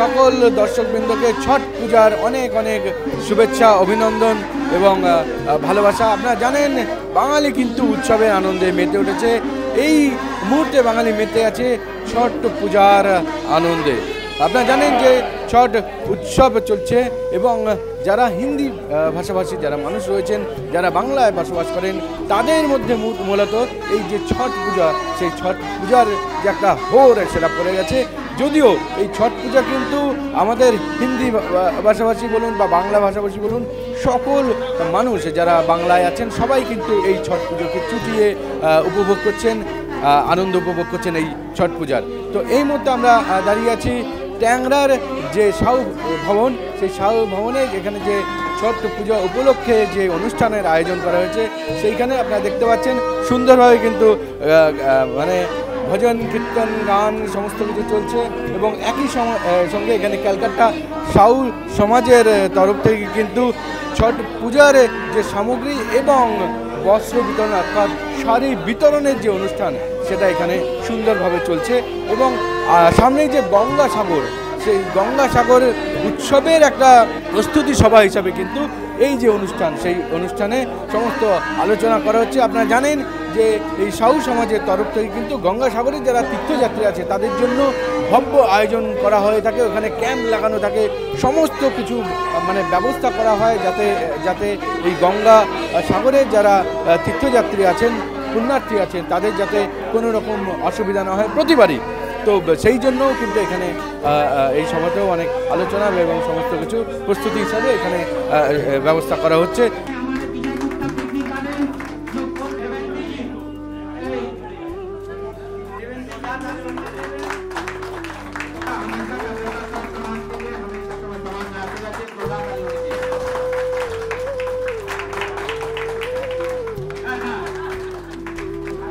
সকল দর্শকবৃন্দকে ছট পূজার অনেক অনেক শুভেচ্ছা, অভিনন্দন এবং ভালোবাসা। আপনারা জানেন বাঙালি কিন্তু উৎসবের আনন্দে মেতে উঠেছে। এই মুহূর্তে বাঙালি মেতে আছে ছট পূজার আনন্দে। আপনারা জানেন যে ছট উৎসব চলছে এবং যারা হিন্দি ভাষাভাষী যারা মানুষ রয়েছেন, যারা বাংলায় বসবাস করেন, তাদের মধ্যে মূলত এই যে ছট পূজা, সেই ছট পূজার যে একটা হোর সেটা পড়ে গেছে। যদিও এই ছট পূজা কিন্তু আমাদের হিন্দি ভাষাভাষী বলুন বা বাংলা ভাষাভাষী বলুন, সকল মানুষ যারা বাংলায় আছেন সবাই কিন্তু এই ছট পুজোকে চুটিয়ে উপভোগ করছেন, আনন্দ উপভোগ করছেন এই ছট পূজার। তো এই মুহূর্তে আমরা দাঁড়িয়ে আছি ট্যাংরার যে সাউ ভবন, সেই সাউ ভবনে এখানে যে ছট পূজা উপলক্ষে যে অনুষ্ঠানের আয়োজন করা হয়েছে, সেইখানে আপনারা দেখতে পাচ্ছেন সুন্দরভাবে কিন্তু মানে ভজন কীর্তন গান সমস্ত কিছু চলছে এবং একই সঙ্গে এখানে ক্যালকাটা সাউ সমাজের তরফ থেকে কিন্তু ছট পূজার যে সামগ্রী এবং বস্ত্র বিতরণ অর্থাৎ শাড়ি বিতরণের যে অনুষ্ঠান সেটা এখানে সুন্দরভাবে চলছে এবং সামনেই যে গঙ্গাসাগর, সেই গঙ্গাসাগর উৎসবের একটা প্রস্তুতি সভা হিসাবে কিন্তু এই যে অনুষ্ঠান, সেই অনুষ্ঠানে সমস্ত আলোচনা করা হচ্ছে। আপনারা জানেন যে এই সাউ সমাজের তরফ থেকে কিন্তু গঙ্গাসাগরের যারা তীর্থযাত্রী আছে তাদের জন্য ভব্য আয়োজন করা হয়ে থাকে। ওখানে ক্যাম্প লাগানো থাকে, সমস্ত কিছু মানে ব্যবস্থা করা হয় যাতে এই গঙ্গা সাগরের যারা তীর্থযাত্রী আছেন, পুণ্যার্থী আছেন, তাদের যাতে কোনো রকম অসুবিধা না হয় প্রতিবারই। তো সেই জন্যও কিন্তু এখানে এই সভাতেও অনেক আলোচনা এবং সমস্ত কিছু প্রস্তুতি হিসাবে এখানে ব্যবস্থা করা হচ্ছে।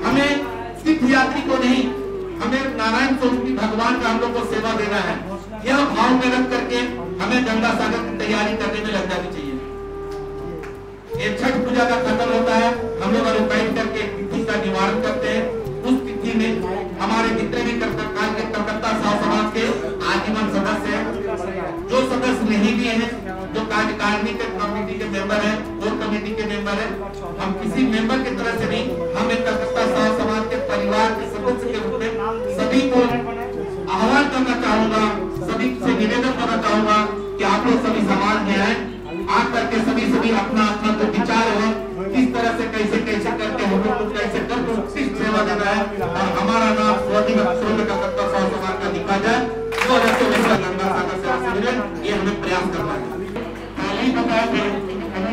हमें तीर्थयात्री को नहीं, हमें नारायण स्वरूप भगवान का हम लोग को सेवा देना है। यह भाव में रख करके हमें गंगा सागर की तैयारी करने में लग जानी चाहिए। ये छठ पूजा का खत्म होता है, हम लोग बैठ करके तिथि का निवारण करते हैं। उस तिथि में हमारे जितने भी कलकत्ता साउ समाज के आजीवन सदस्य हैं, जो सदस्य नहीं भी हैं, जो कार्यकारिणी के कमेटी के मेंबर हैं, कोर कमेटी के मेंबर हैं, हम किसी मेंबर की तरह से नहीं, हम एक कलकत्ता साउ समाज के परिवार के सदस्य के रूप में सभी को आह्वान करना चाहूंगा, सभी से निवेदन करना चाहूंगा कि आप लोग सभी समाज में आए, आ करके सभी अपना अपना जो विचार है किस तरह से कैसे करके हम लोग कैसे करके उत्कृष्ट सेवा देना है और हमारा नाम कलकत्ता साउ समाज का लिखा जाए। तो जैसे वैसा गंगा सागर सेवा शिविर ये हमें प्रयास करना है। पहले ही बताया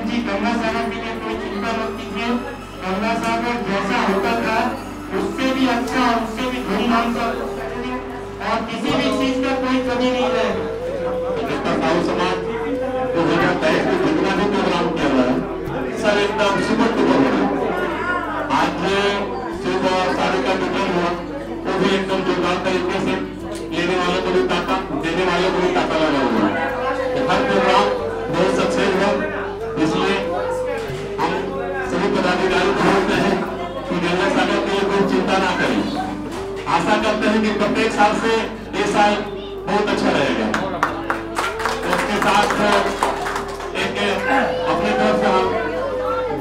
जी गंगा सागर के लिए कोई चिंता मत कीजिए, गंगा सागर जैसा होता था उससे भी अच्छा, उससे भी धूमधाम से और किसी भी चीज का कोई कमी नहीं रहेगा। साउ समाज 2023 में जितना भी प्रोग्राम किया हुआ है सब एकदम सुपर डुपर हो रहा है। आज सुबह साढ़े का मीटिंग हुआ वो भी एकदम जोरदार तरीके से लेने वालों को भी ताका, देने वालों को भी ताका लगा हुआ है। हर प्रोग्राम बहुत सक्सेस हुआ, इसलिए हम सभी पदाधिकारी बोलते हैं कि गंगा सागर के लिए कोई चिंता ना करें। आशा करते हैं कि प्रत्येक साल से ये साल बहुत अच्छा रहेगा। उसके साथ एक अपने तरफ से हम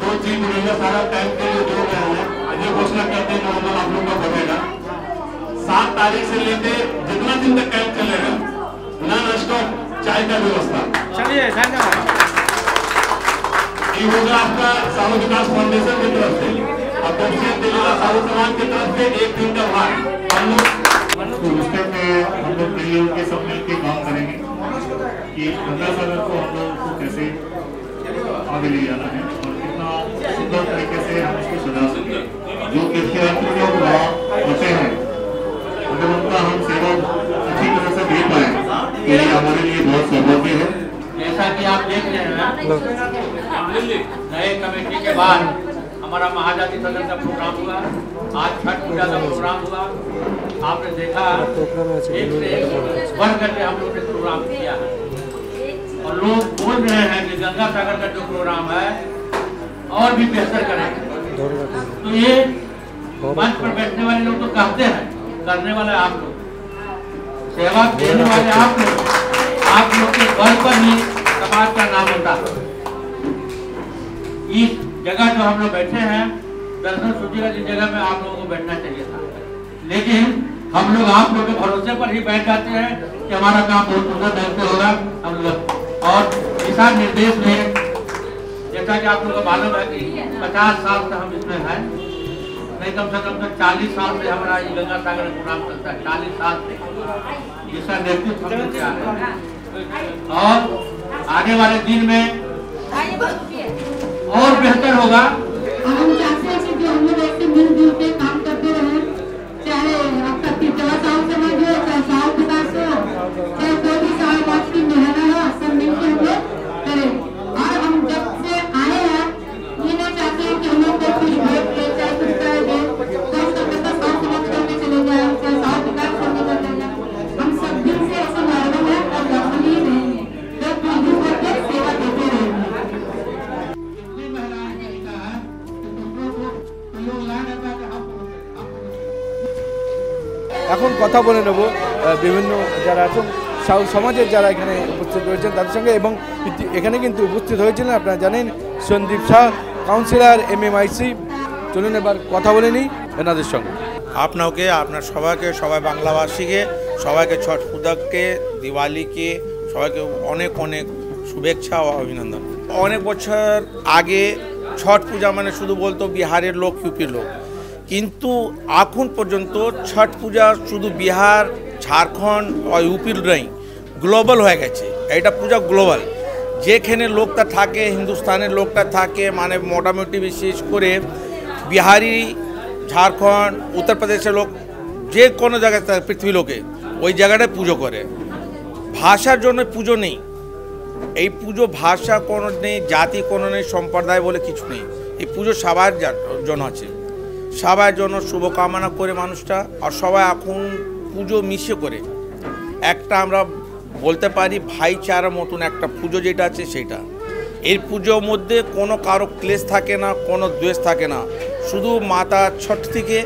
2 चीज गंगा सागर कैंप के लिए जोड़ रहे हैं। ये घोषणा करते हैं नॉर्मल आप लोग का बढ़ेगा 7 तारीख से लेके जितना दिन तक कैंप चलेगा नॉन स्टॉप चाय का व्यवस्था। चलिए धन्यवाद। ये होगा आपका साहू विकास फाउंडेशन की तरफ से और साहू समाज की तरफ से 1 दिन का भाग हम लोग मिलकर के सब मिलकर काम करेंगे कि गंगा सागर को हम लोग को कैसे आगे ले जाना है और कितना सुंदर तरीके से हम उसको सजा सकते हैं। जो तीर्थयात्री लोग वहाँ होते हैं अगर उनका हम सेवा अच्छी तरह से दे पाए तो ये हमारे लिए बहुत सौभाग्य है। जैसा कि आप देख रहे हैं नए कमेटी के बाद हमारा महाजाति सदन का प्रोग्राम हुआ, आज छठ पूजा का प्रोग्राम हुआ। आपने देखा एक से एक बढ़ करके हम लोग ने प्रोग्राम किया है और लोग बोल रहे हैं कि गंगा सागर का जो प्रोग्राम है और भी बेहतर करेंगे। तो ये मंच पर बैठने वाले लोग तो कहते हैं, करने वाले आप लोग, सेवा देने वाले आप लोग। हम लोग बैठे हैं, दर्शन सूचिका जिस जगह में आप लोगों को बैठना चाहिए था, लेकिन हम लोग आप लोगों के भरोसे पर ही बैठ जाते हैं कि हमारा काम बहुत सुंदर ढंग से होगा। हम लोग और दिशा निर्देश में जैसा कि आप लोगों को मालूम है कि 50 साल से हम इसमें हैं, नहीं कम से कम 40 साल से हमारा ये गंगा सागर प्रोग्राम चलता है, 40 साल से जिसका नेतृत्व हम लोग आ रहे हैं। और आने वाले दिन में और बेहतर होगा। हम चाहते हैं कि जो हम लोग ऐसे मिलजुल के काम करते रहे, चाहे आपका तिरवा साहब समाज हो, चाहे साहब विकास हो, चाहे कोई भी साहब की मेहनत हो, सब मिलकर हम लोग करें। और हम जब से आए हैं ये नहीं चाहते हैं कि हम लोग को कुछ भेंट दे, चाहे कुछ कर दे, तो हम सब साहब समाज करने चले जाए, चाहे साहब विकास करने चले जाए। हम सब दिन से ऐसे लड़े हैं और लड़ते ही रहेंगे, जब मिलजुल करके सेवा देते रहेंगे। এখন কথা বলে নেব বিভিন্ন যারা আছেন সাউ সমাজের যারা এখানে উপস্থিত রয়েছেন তাদের সঙ্গে, এবং এখানে কিন্তু উপস্থিত হয়েছিলেন আপনারা জানেন সন্দীপ শাহ, কাউন্সিলর MMIC। চলুন এবার কথা বলে নিই এনাদের সঙ্গে। আপনাকে আপনার সবাইকে, সবাই বাংলাভাষীকে সবাইকে ছট পূজাকে, দিওয়ালিকে সবাইকে অনেক অনেক শুভেচ্ছা ও অভিনন্দন। অনেক বছর আগে ছট পূজা মানে শুধু বলতো বিহারের লোক, ইউপির লোক, কিন্তু এখন পর্যন্ত ছট পূজা শুধু বিহার, ঝাড়খণ্ড ও ইউপির নেই, গ্লোবাল হয়ে গেছে। এটা পূজা গ্লোবাল, যেখানে লোকটা থাকে, হিন্দুস্তানের লোকটা থাকে, মানে মোটামুটি বিশেষ করে বিহারি, ঝাড়খণ্ড, উত্তরপ্রদেশের লোক, যে কোনো জায়গায় পৃথিবী লোকে ওই জায়গাটায় পুজো করে। ভাষার জন্য পুজো নেই, এই পুজো ভাষা কোনো নেই, জাতি কোনো নেই, সম্প্রদায় বলে কিছু নেই। এই পুজো সবার জন্য আছে, সবার জন্য শুভকামনা করে মানুষটা। আর সবাই এখন পুজো মিশে করে একটা আমরা বলতে পারি ভাইচারার মতন একটা পুজো যেটা আছে সেটা। এই পুজোর মধ্যে কোনো কারো ক্লেশ থাকে না, কোনো দ্বেষ থাকে না, শুধু মাতা ছট থেকে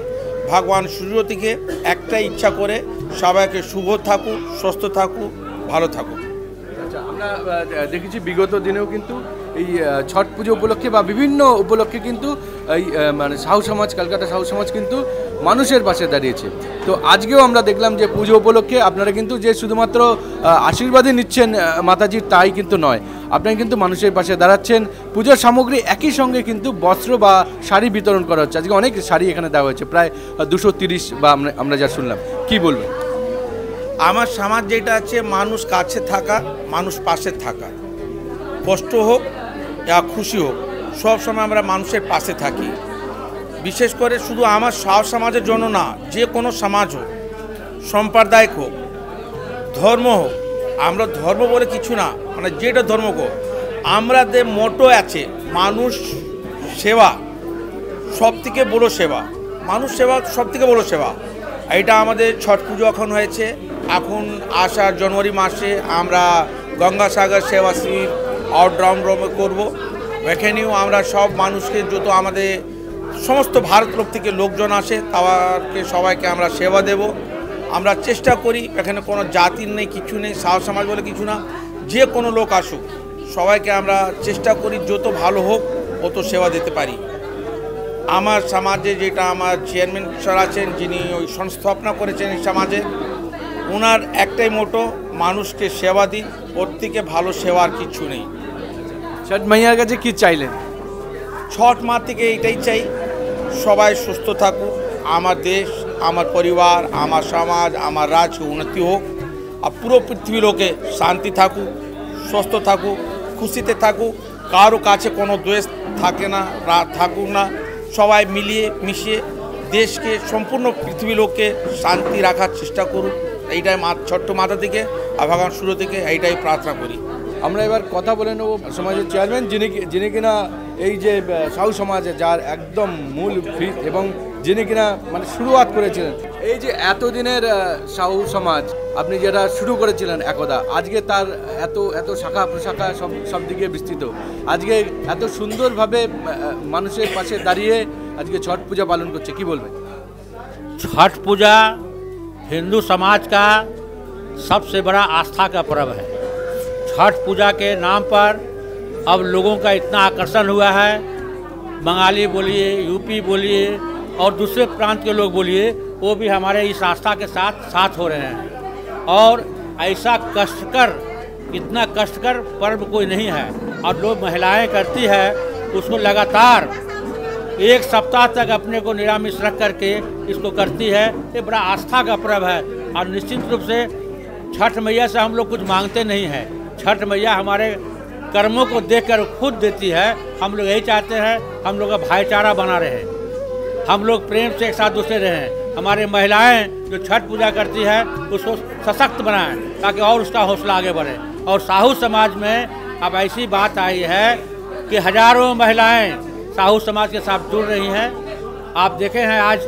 ভগবান সূর্য থেকে একটাই ইচ্ছা করে সবাইকে শুভ থাকুক, সুস্থ থাকুক, ভালো থাকুক। আচ্ছা, আমরা দেখেছি বিগত দিনেও কিন্তু এই ছট পুজো উপলক্ষে বা বিভিন্ন উপলক্ষে কিন্তু এই মানে সাহু সমাজ, কলকাতা সাহু সমাজ কিন্তু মানুষের পাশে দাঁড়িয়েছে। তো আজকেও আমরা দেখলাম যে পুজো উপলক্ষে আপনারা কিন্তু যে শুধুমাত্র আশীর্বাদই নিচ্ছেন মাতাজির তাই কিন্তু নয়, আপনারা কিন্তু মানুষের পাশে দাঁড়াচ্ছেন। পুজোর সামগ্রী একই সঙ্গে কিন্তু বস্ত্র বা শাড়ি বিতরণ করা হচ্ছে। আজকে অনেক শাড়ি এখানে দেওয়া হয়েছে, প্রায় 230 বা আমরা যা শুনলাম। কি বলবেন? আমার সমাজ যেটা আছে, মানুষ কাছে থাকা, মানুষ পাশে থাকা, কষ্ট হোক বা খুশি হোক, সব সময় আমরা মানুষের পাশে থাকি। বিশেষ করে শুধু আমার সাহু সমাজের জন্য না, যে কোনো সমাজ হোক, সম্প্রদায় হোক, ধর্ম হোক, আমরা ধর্ম বলে কিছু না, মানে যেটা ধর্ম হোক, আমাদের মোটো আছে মানুষ সেবা, সব থেকে বড়ো সেবা, মানুষ সেবা সব থেকে বড়ো সেবা। এটা আমাদের ছট পুজো এখন হয়েছে, এখন আষাঢ় জানুয়ারি মাসে আমরা গঙ্গাসাগর সেবা শিবির আউটড্রাউন্ড করবো। এখানেও আমরা সব মানুষকে, যত আমাদের সমস্ত ভারত লোক থেকে লোকজন আসে, তাদেরকে সবাইকে আমরা সেবা দেব। আমরা চেষ্টা করি, এখানে কোনো জাতির নেই, কিছু নেই, সাহু সমাজ বলে কিছু না, যে কোনো লোক আসুক, সবাইকে আমরা চেষ্টা করি যত ভালো হোক অত সেবা দিতে পারি। আমার সমাজে যেটা আমার চেয়ারম্যান স্যার আছেন, যিনি ওই সংস্থাপনা করেছেন এই সমাজে, ওনার একটাই মোটো, মানুষকে সেবা দিন, ওর থেকে ভালো সেবার কিছু নেই। ছট মাইয়ার কাছে কি চাইলেন? ছট মা থেকে এটাই চাই, সবাই সুস্থ থাকুক, আমার দেশ, আমার পরিবার, আমার সমাজ, আমার রাজ্য উন্নতি হোক, আর পুরো পৃথিবী লোকে শান্তি থাকুক, সুস্থ থাকুক, খুশিতে থাকুক, কারো কাছে কোনো দ্বেষ থাকে না, থাকুক না, সবাই মিলিয়ে মিশিয়ে দেশকে, সম্পূর্ণ পৃথিবী লোককে শান্তি রাখার চেষ্টা করুক। এইটাই ছোট্ট মাথা থেকে আর ভগবান সূর্য থেকে এইটাই প্রার্থনা করি। আমরা এবার কথা বলে নেব সমাজের চেয়ারম্যান, যিনি কিনা এই যে সাহু সমাজে যার একদম মূল ভিত এবং যিনি কিনা মানে শুরুয়াত করেছিলেন এই যে এতদিনের সাহু সমাজ, আপনি যেটা শুরু করেছিলেন একদা, আজকে তার এত শাখা প্রশাখা সব দিকে বিস্তৃত। আজকে এত সুন্দরভাবে মানুষের পাশে দাঁড়িয়ে আজকে ছট পূজা পালন করছে, কি বলবেন? छठ पूजा हिंदू समाज का सबसे बड़ा आस्था का पर्व है। छठ पूजा के नाम पर अब लोगों का इतना आकर्षण हुआ है बंगाली बोलिए, यूपी बोलिए और दूसरे प्रांत के लोग बोलिए, वो भी हमारे इस आस्था के साथ हो रहे हैं। और ऐसा कष्टकर, इतना कष्टकर पर्व कोई नहीं है। और लोग महिलाएं करती है उसको लगातार 1 सप्ताह तक अपने को निरामिष रख करके इसको करती है। ये बड़ा आस्था का पर्व है। और निश्चित रूप से छठ मैया से हम लोग कुछ मांगते नहीं हैं। छठ मैया हमारे कर्मों को देखकर खुद देती है। हम लोग यही चाहते हैं हम लोग का भाईचारा बना रहे, हम लोग प्रेम से एक साथ दूसरे रहें। हमारी महिलाएं जो छठ पूजा करती है उसको सशक्त बनाएं ताकि और उसका हौसला आगे बढ़े। और साहू समाज में अब ऐसी बात आई है कि हजारों महिलाएं साहू समाज के साथ जुड़ रही हैं। आप देखे हैं आज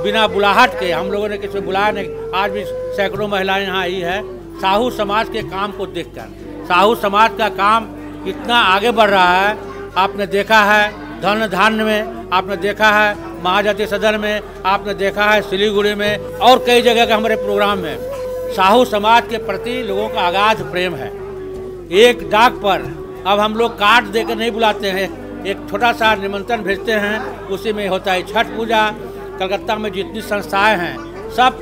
बिना बुलाहट के, हम लोगों ने किसी को बुलाया नहीं, आज भी सैकड़ों महिलाएं यहाँ आई है साहू समाज के काम को देखकर। साहू समाज का काम इतना आगे बढ़ रहा है। आपने देखा है धन धान्य में, आपने देखा है महाजाति सदन में, आपने देखा है सिलीगुड़ी में और कई जगह का हमारे प्रोग्राम में। साहू समाज के प्रति लोगों का अगाध प्रेम है। एक डाक पर अब हम लोग कार्ड देकर नहीं बुलाते हैं, एक छोटा सा निमंत्रण भेजते हैं, उसी में होता है छठ पूजा। कलकत्ता में जितनी संस्थाएं हैं सब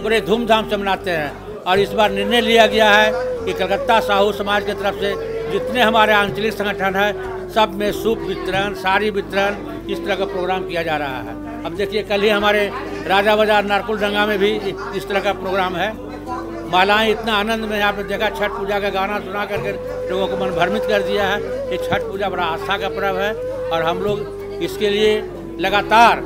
बड़े धूमधाम से मनाते हैं। और इस बार निर्णय लिया गया है कि कलकत्ता साहू समाज की तरफ से जितने हमारे आंचलिक संगठन है सब में सूप वितरण, साड़ी वितरण, इस तरह का प्रोग्राम किया जा रहा है। अब देखिए कल ही हमारे राजा बाजार नारकुलडंगा में भी इस तरह का प्रोग्राम है। महिलाएं इतना आनंद में, आपने देखा छठ पूजा का गाना सुना करके लोगों को मन भ्रमित कर दिया है। ये छठ पूजा बड़ा आस्था का पर्व है और हम लोग इसके लिए लगातार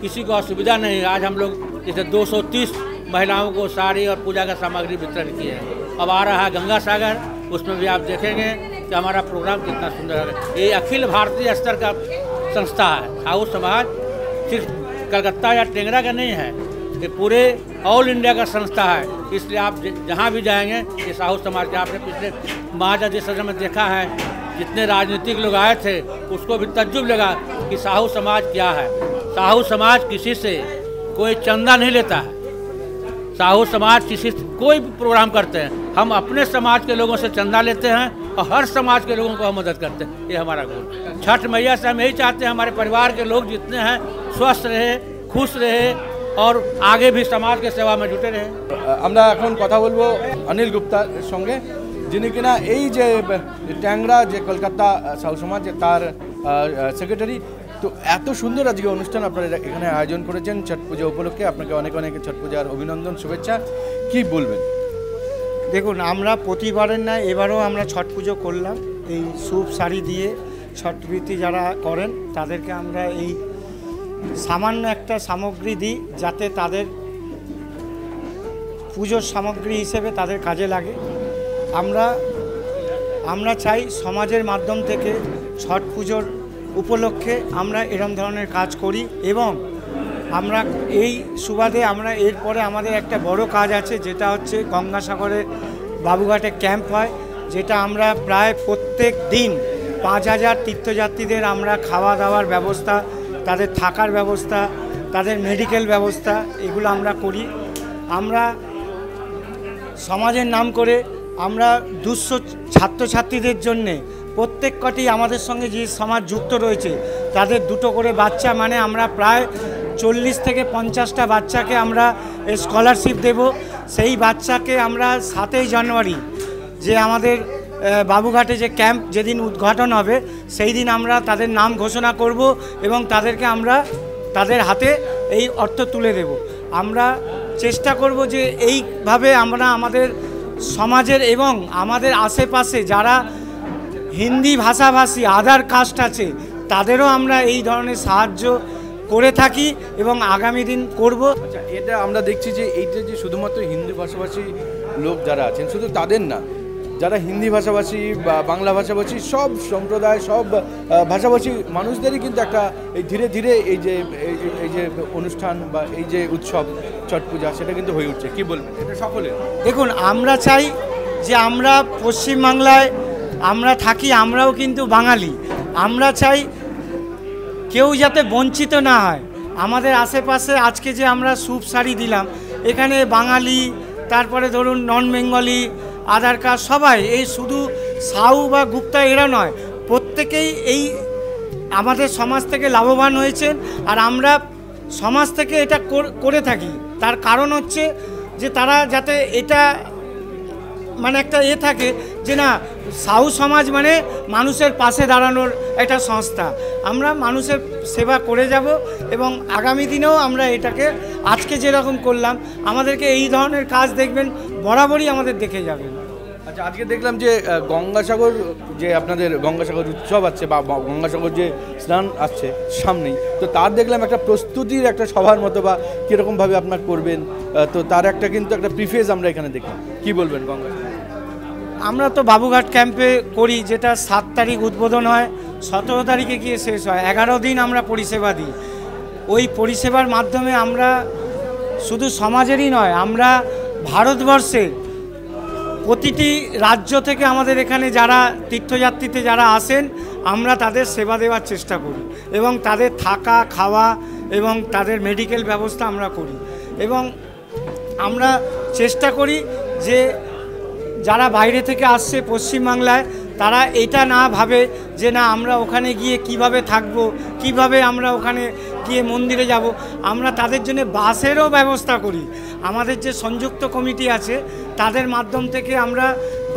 किसी को असुविधा नहीं। आज हम लोग जैसे 230 महिलाओं को साड़ी और पूजा का सामग्री वितरण किए हैं। अब आ रहा है गंगा सागर, उसमें भी आप देखेंगे कि हमारा प्रोग्राम कितना सुंदर है। ये अखिल भारतीय स्तर का संस्था है। साहू समाज सिर्फ कलकत्ता या टेंगरा का नहीं है, ये पूरे ऑल इंडिया का संस्था है। इसलिए आप जहाँ भी जाएंगे ये साहू समाज के, आपने पिछले महाजाति सदन में देखा है जितने राजनीतिक लोग आए थे उसको भी तज्जुब लगा कि साहू समाज क्या है। साहू समाज किसी से कोई चंदा नहीं लेता है। साहू समाज किसी कोई भी प्रोग्राम करते हैं हम अपने समाज के लोगों से चंदा लेते हैं और हर समाज के लोगों को हम मदद करते हैं। ये हमारा गुण। छठ मैया से हम यही चाहते हैं हमारे परिवार के लोग जितने हैं स्वस्थ रहे, खुश रहे और आगे भी समाज के सेवा में जुटे रहे। আমরা এখন কথা বলবো অনিল গুপ্তার সঙ্গে, যিনি কিনা এই যে ট্যাংরা যে কলকাতা সাহু সমাজ তার সেক্রেটারি। তো এত সুন্দর আজকে অনুষ্ঠান আপনারা এখানে আয়োজন করেছেন ছট পূজা উপলক্ষে, আপনাকে অনেক অনেক ছট পূজার অভিনন্দন, শুভেচ্ছা। কি বলবেন? দেখুন, আমরা প্রতিবারের না এবারও আমরা ছট পুজো করলাম। এই স্যুপ শাড়ি দিয়ে ছটবৃত্তি যারা করেন তাদেরকে আমরা এই সামান্য একটা সামগ্রী দিই যাতে তাদের পুজোর সামগ্রী হিসেবে তাদের কাজে লাগে। আমরা চাই সমাজের মাধ্যম থেকে ছট পুজোর উপলক্ষে আমরা এরম ধরনের কাজ করি এবং আমরা এই সুবাদে আমরা এরপরে আমাদের একটা বড় কাজ আছে যেটা হচ্ছে গঙ্গাসাগরে বাবুঘাটে ক্যাম্প হয়, যেটা আমরা প্রায় প্রত্যেক দিন 5000 তীর্থযাত্রীদের আমরা খাওয়া দাওয়ার ব্যবস্থা, তাদের থাকার ব্যবস্থা, তাদের মেডিকেল ব্যবস্থা এগুলো আমরা করি। আমরা সমাজের নাম করে আমরা 200 ছাত্রছাত্রীদের জন্যে প্রত্যেক কটি আমাদের সঙ্গে যে সমাজ যুক্ত রয়েছে তাদের 2টো করে বাচ্চা, মানে আমরা প্রায় 40 থেকে 50টা বাচ্চাকে আমরা স্কলারশিপ দেব। সেই বাচ্চাকে আমরা 7ই জানুয়ারি যে আমাদের বাবুঘাটে যে ক্যাম্প যেদিন উদ্ঘাটন হবে সেই দিন আমরা তাদের নাম ঘোষণা করব এবং তাদেরকে আমরা তাদের হাতে এই অর্থ তুলে দেব। আমরা চেষ্টা করব যে এইভাবে আমরা আমাদের সমাজের এবং আমাদের আশেপাশে যারা হিন্দি ভাষাভাষী আদার কাস্ট আছে তাদেরও আমরা এই ধরনের সাহায্য করে থাকি এবং আগামী দিন করব। আচ্ছা, এটা আমরা দেখছি যে এইটা যে শুধুমাত্র হিন্দু ভাষাভাষী লোক যারা আছেন শুধু তাদের না, যারা হিন্দি ভাষাভাষী বা বাংলা ভাষাভাষী সব সম্প্রদায় সব ভাষাভাষী মানুষদেরই কিন্তু একটা এই ধীরে ধীরে এই যে অনুষ্ঠান বা এই যে উৎসব ছট পূজা সেটা কিন্তু হয়ে উঠছে। কি বলবেন এটা সকলে? দেখুন, আমরা চাই যে আমরা পশ্চিমবাংলায় আমরা থাকি, আমরাও কিন্তু বাঙালি। আমরা চাই কেউ যাতে বঞ্চিত না হয়। আমাদের আশেপাশে আজকে যে আমরা স্যুপ শাড়ি দিলাম, এখানে বাঙালি, তারপরে ধরুন নন বেঙ্গলি, আধার কার্ড, সবাই, এই শুধু সাউ বা গুপ্তা এরা নয়, প্রত্যেকেই এই আমাদের সমাজ থেকে লাভবান হয়েছেন, আর আমরা সমাজ থেকে এটা করে থাকি। তার কারণ হচ্ছে যে তারা যাতে এটা মানে একটা থাকে যে না, সাহু সমাজ মানে মানুষের পাশে দাঁড়ানোর একটা সংস্থা। আমরা মানুষের সেবা করে যাব এবং আগামী দিনেও আমরা এটাকে আজকে যেরকম করলাম, আমাদেরকে এই ধরনের কাজ দেখবেন বরাবরই আমাদের দেখে যাবেন। আচ্ছা, আজকে দেখলাম যে গঙ্গাসাগর, যে আপনাদের গঙ্গাসাগর উৎসব আছে বা গঙ্গাসাগর যে স্নান আসছে সামনেই, তো তার দেখলাম একটা প্রস্তুতির একটা সভার মতো বা কীরকমভাবে আপনার করবেন, তো তার একটা কিন্তু একটা প্রিফেস আমরা এখানে দেখলাম। কি বলবেন গঙ্গাসাগর? আমরা তো বাবুঘাট ক্যাম্পে করি, যেটা 7 তারিখ উদ্বোধন হয়, 17 তারিখে গিয়ে শেষ হয়। 11 দিন আমরা পরিষেবা দিই। ওই পরিষেবার মাধ্যমে আমরা শুধু সমাজেরই নয়, আমরা ভারতবর্ষের প্রতিটি রাজ্য থেকে আমাদের এখানে যারা তীর্থযাত্রীতে যারা আসেন, আমরা তাদের সেবা দেওয়ার চেষ্টা করি এবং তাদের থাকা খাওয়া এবং তাদের মেডিকেল ব্যবস্থা আমরা করি। এবং আমরা চেষ্টা করি যে যারা বাইরে থেকে আসছে পশ্চিমবাংলায়, তারা এটা না ভাবে যে না আমরা ওখানে গিয়ে কিভাবে থাকবো, কিভাবে আমরা ওখানে গিয়ে মন্দিরে যাব। আমরা তাদের জন্য বাসেরও ব্যবস্থা করি। আমাদের যে সংযুক্ত কমিটি আছে তাদের মাধ্যম থেকে আমরা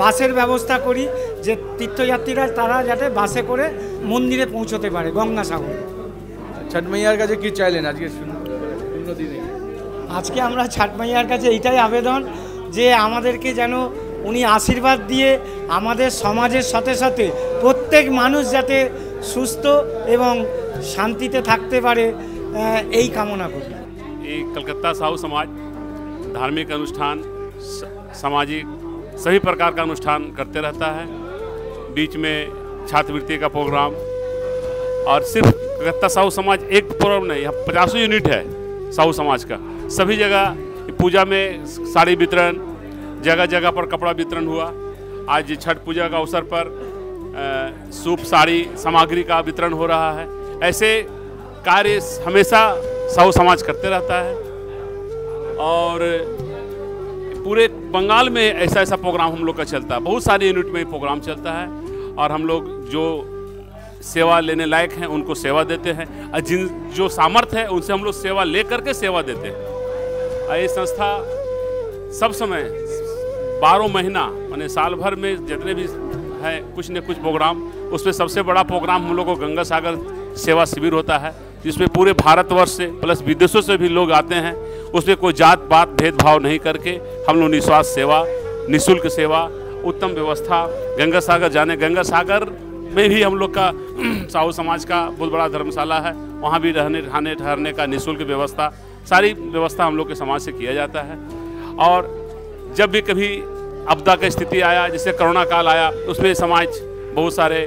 বাসের ব্যবস্থা করি, যে তীর্থযাত্রীরা তারা যাতে বাসে করে মন্দিরে পৌঁছতে পারে গঙ্গাসাগর। ছট মাইয়ার কাছে কি চাইলেন আজকে শূন্য দিনে? আজকে আমরা ছট মাইয়ার কাছে এইটাই আবেদন যে আমাদেরকে যেন উনি আশীর্বাদ দিয়ে আমাদের সমাজের সাথে সাথে প্রত্যেক মানুষ যাতে সুস্থ এবং শান্তিতে থাকতে পারে, এই কামনা করি। এই कलकत्ता साहू समाज धार्मिक अनुष्ठान, सामाजिक सभी प्रकार का अनुष्ठान करते रहता है। बीच में छात्रवृत्ति का प्रोग्राम, और सिर्फ कलकत्ता साहू समाज एक प्रोग्राम नहीं, यहाँ 50 यूनिट है साहू समाज का। सभी जगह पूजा में साड़ी वितरण, जगह जगह पर कपड़ा वितरण हुआ। आज छठ पूजा का अवसर पर सूप साड़ी सामग्री का वितरण हो रहा है। ऐसे कार्य हमेशा साहू समाज करते रहता है और पूरे बंगाल में ऐसा ऐसा प्रोग्राम हम लोग का चलता है। बहुत सारे यूनिट में प्रोग्राम चलता है और हम लोग जो सेवा लेने लायक हैं उनको सेवा देते हैं, और जिन जो सामर्थ्य है उनसे हम लोग सेवा ले करके सेवा देते हैं। ये संस्था सब समय 12 महीना माने साल भर में जितने भी है कुछ न कुछ प्रोग्राम, उसमें सबसे बड़ा प्रोग्राम हम लोग को गंगा सागर सेवा शिविर होता है, जिसमें पूरे भारतवर्ष से प्लस विदेशों से भी लोग आते हैं। उसमें कोई जात पात भेदभाव नहीं करके हम लोग निस्वार्थ सेवा, निःशुल्क सेवा, उत्तम व्यवस्था। गंगा सागर जाने, गंगा सागर में भी हम लोग का साहू समाज का बहुत बड़ा धर्मशाला है, वहाँ भी रहने खाने ठहरने का निःशुल्क व्यवस्था, सारी व्यवस्था हम लोग के समाज से किया जाता है। और जब भी कभी आपदा की स्थिति आया, जैसे कोरोना काल आया, उसमें समाज बहुत सारे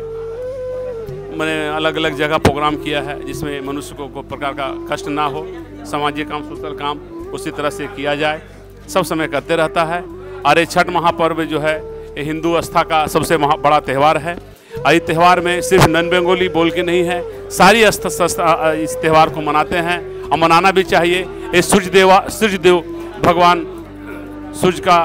मैंने अलग अलग जगह प्रोग्राम किया है, जिसमें मनुष्य को प्रकार का कष्ट ना हो, सामाजिक काम सोशल काम उसी तरह से किया जाए, सब समय करते रहता है। और ये छठ महापर्व जो है ये हिंदू आस्था का सबसे बड़ा त्यौहार है। इस त्यौहार में सिर्फ नॉन बेंगोली बोल के नहीं है, सारी आस्था इस त्यौहार को मनाते हैं और मनाना भी चाहिए। ये सूर्यदेव भगवान सूर्य का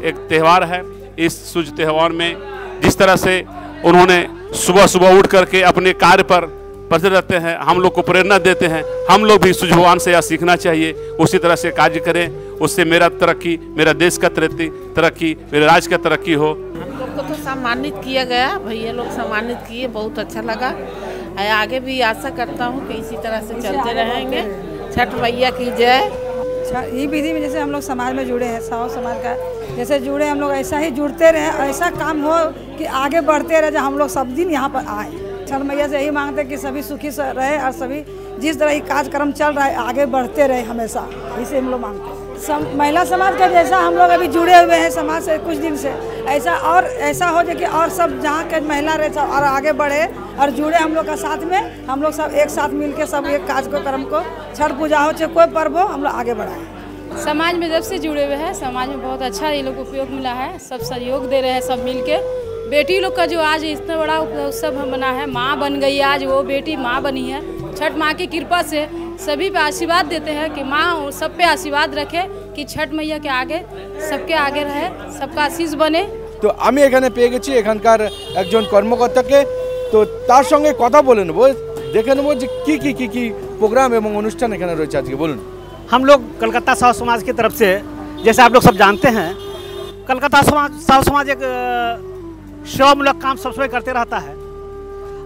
एक त्यौहार है। इस सूर्य त्यौहार में जिस तरह से उन्होंने सुबह सुबह उठ करके अपने कार्य पर पड़ते रहते हैं, हम लोग को प्रेरणा देते हैं। हम लोग भी सूर्य भगवान से यह सीखना चाहिए, उसी तरह से कार्य करें, उससे मेरा तरक्की, मेरा देश का तरक्की, मेरे राज्य का तरक्की हो। हम लोग को तो सम्मानित किया गया, भैया लोग सम्मानित किए, बहुत अच्छा लगा। आगे भी आशा करता हूँ कि इसी तरह से चलते रहेंगे। छठ मैया की जय। ये विधि में जैसे हम लोग समाज में जुड़े हैं, साहू समाज का जैसे जुड़े, हम लोग ऐसा ही जुड़ते रहें, ऐसा काम हो कि आगे बढ़ते रहे, जब हम लोग सब दिन यहाँ पर आए। छठ मैया से यही मांगते हैं कि सभी सुखी रहे और सभी जिस तरह ये कार्यक्रम चल रहा है आगे बढ़ते रहे हमेशा, इसे हम लोग मांगते हैं। महिला समाज का जैसा हम लोग अभी जुड़े हुए हैं समाज से कुछ दिन से, ऐसा और ऐसा हो जाए कि और सब जहाँ के महिला रहे सब और आगे बढ़े और जुड़े हम लोग का साथ में, हम लोग सब एक साथ मिल के सब एक कार्यक्रम को, छठ पूजा हो चाहे कोई पर्व हो, हम लोग आगे बढ़ाएं। समाज में जब से जुड़े हुए हैं, समाज में बहुत अच्छा ये लोग को उपयोग मिला है, सब सहयोग दे रहे हैं सब मिल के। बेटी लोग का जो आज इतना बड़ा उत्सव बना है, माँ बन गई आज, वो बेटी माँ बनी है। छठ माँ की कृपा से सभी पे आशीर्वाद देते हैं कि माँ सब पे आशीर्वाद रखे, कि छठ मैया के आगे सबके आगे रहे, सबका आशीष बने। তো আমি এখানে পেয়ে গেছি এখানকার একজন কর্মকর্তাকে, তো তার সঙ্গে কথা বলে নেব। দেখে নেবো যে কি প্রোগ্রাম এবং অনুষ্ঠান এখানে রয়েছে আজকে। বলুন। हम लोग कलकत्ता साहू समाज की तरफ से, जैसे आप लोग सब जानते हैं, कलकत्ता साहू समाज एक सेवामूलक काम सब समय करते रहता है।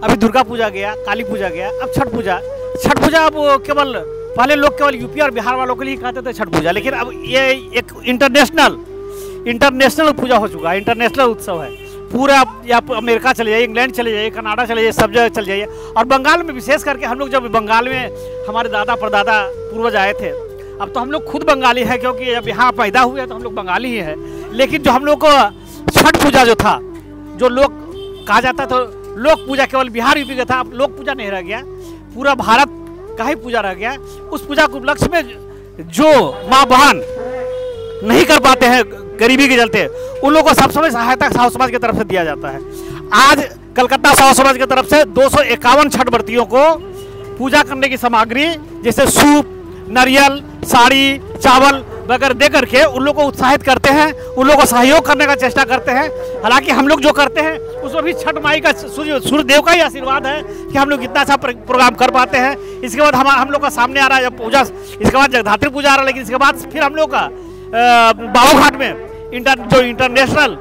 अभी दुर्गा पूजा गया, काली पूजा गया, अब छठ पूजा। छठ पूजा अब केवल पहले लोग केवल यूपी और बिहार वालों के लिए कहते थे छठ पूजा, लेकिन अब ये एक इंटरनेशनल पूजा हो चुका है, इंटरनेशनल उत्सव है। पूरा या अमेरिका चले जाइए, इंग्लैंड चले जाइए, कनाडा चले जाइए, सब जगह चले जाइए। और बंगाल में विशेष करके हम लोग जब बंगाल में हमारे दादा परदादा पूर्वज आए थे, अब तो हम लोग खुद बंगाली हैं क्योंकि अब यहाँ पैदा हुए तो हम लोग बंगाली ही हैं। लेकिन जो हम लोग को छठ पूजा जो था, जो लोग कहा जाता था लोक पूजा, केवल बिहार यूपी का था, अब लोक पूजा नहीं रह गया, पूरा भारत का ही पूजा रह गया। उस पूजा के उपलक्ष्य में जो माँ बहन नहीं कर पाते हैं गरीबी के चलते, उन लोगों को सब समय सहायता साहू समाज की तरफ से दिया जाता है। आज कलकत्ता साहू समाज की तरफ से 251 छठ व्रतियों को पूजा करने की सामग्री जैसे सूप, नारियल, साड़ी, चावल वगैरह दे करके उन लोगों को उत्साहित करते हैं, उन लोगों को सहयोग करने का चेष्टा करते हैं। हालांकि हम लोग जो करते हैं उसमें भी छठ माई का सूर्यदेव का ही आशीर्वाद है कि हम लोग इतना अच्छा प्रोग्राम कर पाते हैं। इसके बाद हम लोग का सामने आ रहा है पूजा, इसके बाद जगधात्री पूजा आ रहा है, लेकिन इसके बाद फिर हम लोग का बाबू घाट में जो इंटरनेशनल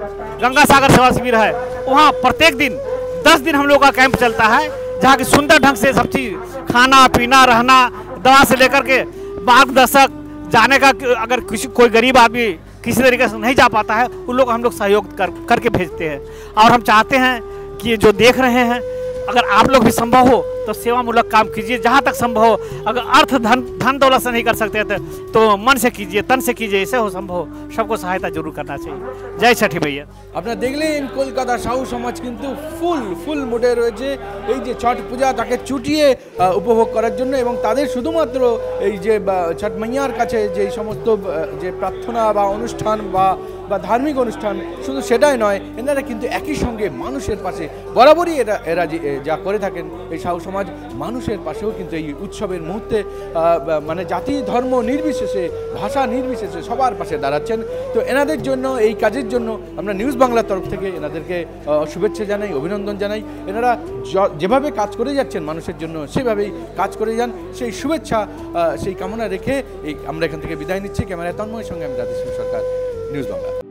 गंगा सागर सेवा शिविर है, वहाँ प्रत्येक दिन 10 दिन हम लोग का कैंप चलता है, जहाँ की सुंदर ढंग से सब चीज़, खाना पीना, रहना, दवा से लेकर के मार्गदर्शक जाने का, अगर कोई गरीब आदमी किसी तरीके से नहीं जा पाता है, उन लोग हम लोग सहयोग करके भेजते हैं। और हम चाहते हैं कि जो देख रहे हैं, अगर आप लोग भी संभव हो तो सेवामूलक काम कीजिए जहाँ तक संभव हो। अगर अर्थ धन दौलत से नहीं कर सकते थे तो मन से कीजिए, तन से कीजिए, ऐसे हो संभव सबको सहायता जरूर करना चाहिए। जय छठी मैया। আপনারা দেখলেন কলকাতা সাহু সমাজ কিন্তু ফুল মুডে রয়েছে এই যে ছট পূজা তাকে চুটিয়ে উপভোগ করার জন্য, এবং তাদের শুধুমাত্র এই যে ছট মাইয়ার কাছে যে সমস্ত যে প্রার্থনা বা অনুষ্ঠান বা ধার্মিক অনুষ্ঠান, শুধু সেটাই নয়, এনারা কিন্তু একই সঙ্গে মানুষের পাশে বরাবরই এরা যা করে থাকেন এই সাহু সমাজ, মানুষের পাশেও কিন্তু এই উৎসবের মুহূর্তে মানে জাতি ধর্ম নির্বিশেষে, ভাষা নির্বিশেষে সবার পাশে দাঁড়াচ্ছেন। তো এনাদের জন্য, এই কাজের জন্য আমরা নিউজ বাংলার তরফ থেকে এনাদেরকে শুভেচ্ছা জানাই, অভিনন্দন জানাই। এনারা যেভাবে কাজ করে যাচ্ছেন মানুষের জন্য, সেভাবেই কাজ করে যান, সেই শুভেচ্ছা সেই কামনা রেখে আমরা এখান থেকে বিদায় নিচ্ছি। ক্যামেরায় তন্ময়ের সঙ্গে আমি রাধেশ্যাম সরকার, নিউজ বাংলা।